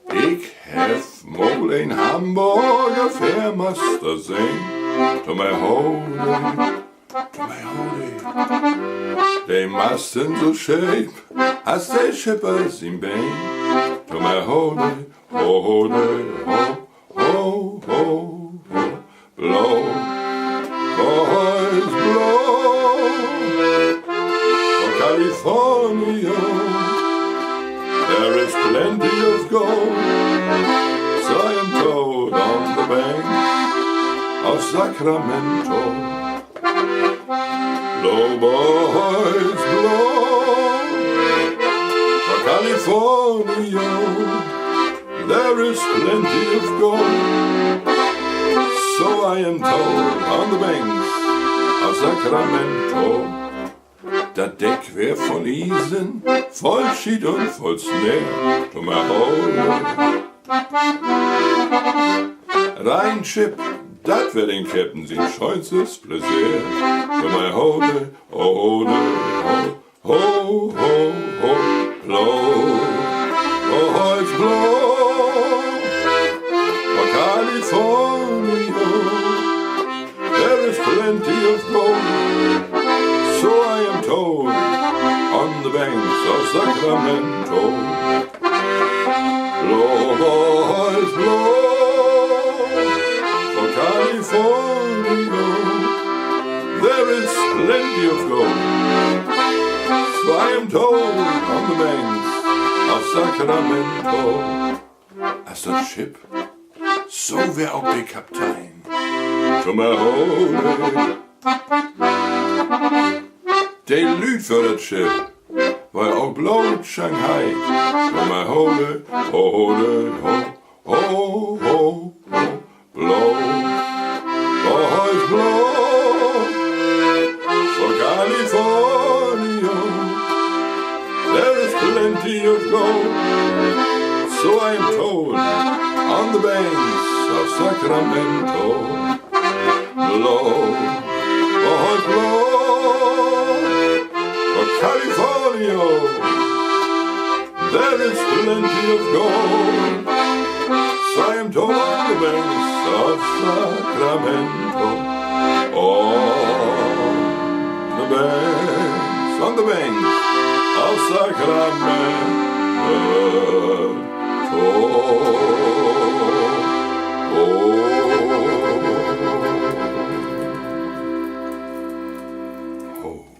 Ik hef mol een hamburger vermaster zijn. To my holy, to my holy. They mustn't so shape as they shippers in vain. To my holy, holy, ho, ho, ho, ho. Blow, boys, blow. For California, there is plenty of gold. So I am told on the bank of Sacramento. Blow, boys, blow. For California, there is plenty of gold. So I am told on the banks of Sacramento. Dat dek weer vol isen, vol schiet und vol sneer. To my holy. Rein Chip, dat wär den Captain sin scheunstes Pläsier. To my holy, holy, ho, ho, ho, ho, blow, boys blow. For California, there is plenty of gold. So I am told on the banks of Sacramento. Blow, boys, blow. For California, there is plenty of gold. So I am told on the banks of Sacramento. As dat schip, zo wär ook de kaptein. To my holy. De luid voor het schip, waar ook bloot Shanghai. To my holy, holy, ho, ho, ho, ho, blow, boys blow. For California, there is plenty of gold. So I am told on the banks of Sacramento. Blow, boys blow. For California, there is plenty of gold. So I am told on the banks of Sacramento. On the banks of Sacramento. Oh.